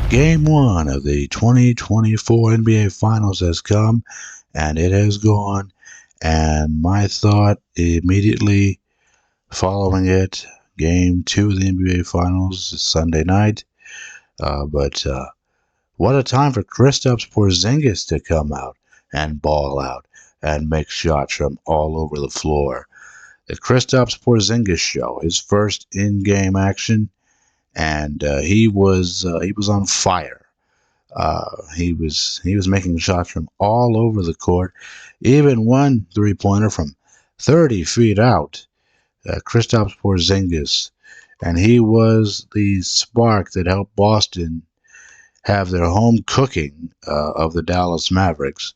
Game 1 of the 2024 NBA Finals has come, and it has gone. And my thought immediately following it, Game 2 of the NBA Finals is Sunday night. But what a time for Kristaps Porzingis to come out and ball out and make shots from all over the floor. The Kristaps Porzingis show, his first in-game action, and he was on fire. He was making shots from all over the court, even one three-pointer from 30 feet out. Kristaps Porzingis, and he was the spark that helped Boston have their home cooking of the Dallas Mavericks.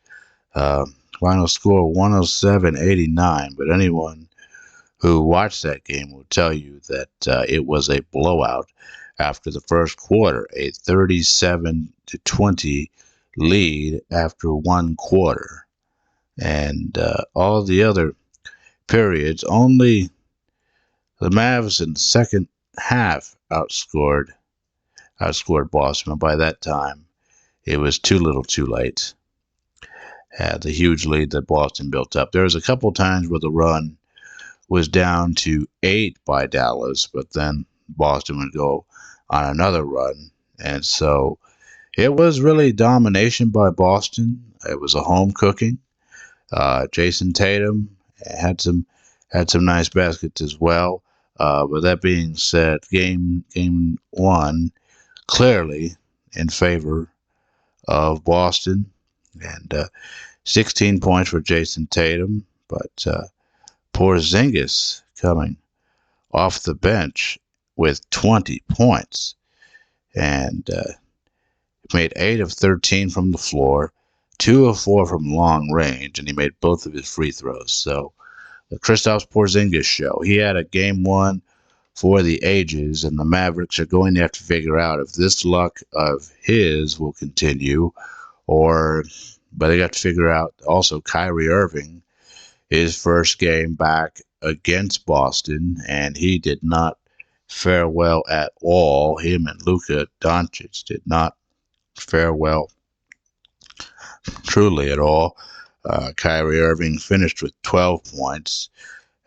Uh, Final score 107-89, but anyone who watched that game will tell you that it was a blowout after the first quarter, a 37-20 lead after one quarter. And all the other periods, only the Mavs in the second half outscored Boston. By that time, it was too little too late. The huge lead that Boston built up. There was a couple times where the run was down to 8 by Dallas, but then Boston would go on another run. And so it was really domination by Boston. It was a home cooking. Jason Tatum had some nice baskets as well. But that being said, game 1 clearly in favor of Boston, and 16 points for Jason Tatum, but Porzingis coming off the bench with 20 points, and made 8 of 13 from the floor, 2 of 4 from long range, and he made both of his free throws. So the Kristaps Porzingis show. He had a game 1 for the ages, and the Mavericks are going to have to figure out if this luck of his will continue, but they got to figure out also Kyrie Irving, his first game back against Boston, and he did not fare well at all. Him and Luka Doncic did not fare well truly at all. Kyrie Irving finished with 12 points,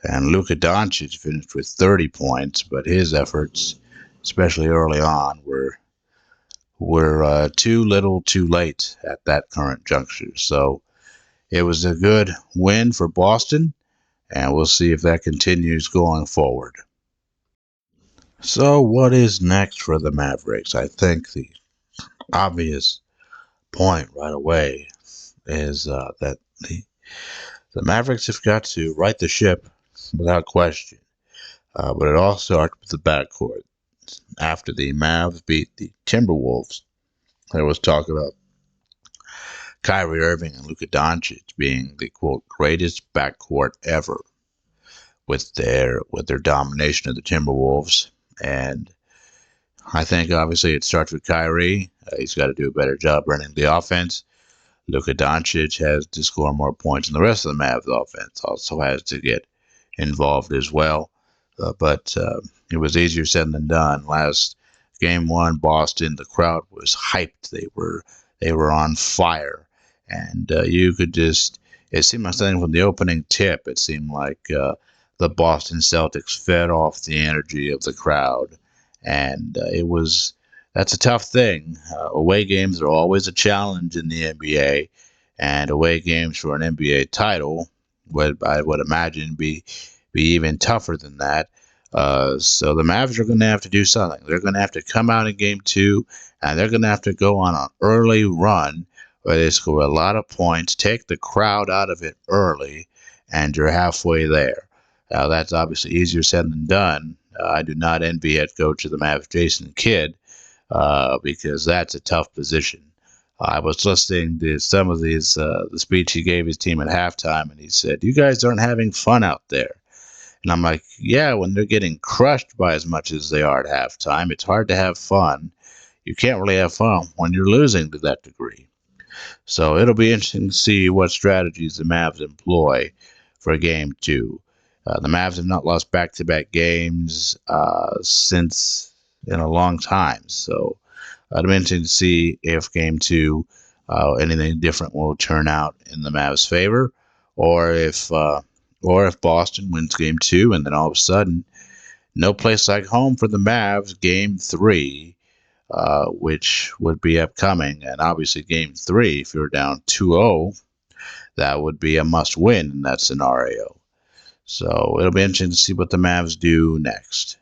and Luka Doncic finished with 30 points, but his efforts, especially early on, were too little too late at that current juncture. So it was a good win for Boston, and we'll see if that continues going forward. So what is next for the Mavericks? I think the obvious point right away is that the Mavericks have got to right the ship without question. But it all starts with the backcourt. After the Mavs beat the Timberwolves, there was talk about Kyrie Irving and Luka Doncic being the quote greatest backcourt ever with their domination of the Timberwolves. And I think obviously it starts with Kyrie. He's got to do a better job running the offense. Luka Doncic has to score more points, and the rest of the Mavs offense also has to get involved as well. But it was easier said than done. Last game 1, Boston, the crowd was hyped. They were on fire, and you could just. It seemed like something from the opening tip. It seemed like the Boston Celtics fed off the energy of the crowd, and that's a tough thing. Away games are always a challenge in the NBA, and away games for an NBA title I would imagine be even tougher than that. So the Mavs are going to have to do something. They're going to have to come out in game 2, and they're going to have to go on an early run where they score a lot of points, take the crowd out of it early, and you're halfway there. Now, that's obviously easier said than done. I do not envy head coach of the Mavs, Jason Kidd, because that's a tough position. I was listening to some of the speech he gave his team at halftime, and he said, "You guys aren't having fun out there." And I'm like, yeah, when they're getting crushed by as much as they are at halftime, it's hard to have fun. You can't really have fun when you're losing to that degree. So it'll be interesting to see what strategies the Mavs employ for game 2. The Mavs have not lost back-to-back games since in a long time. So It'll be interesting to see if game two, anything different will turn out in the Mavs' favor, or if Boston wins game two, and then all of a sudden, no place like home for the Mavs, game three, which would be upcoming, and obviously game three, if you're down 2-0, that would be a must win in that scenario. So it'll be interesting to see what the Mavs do next.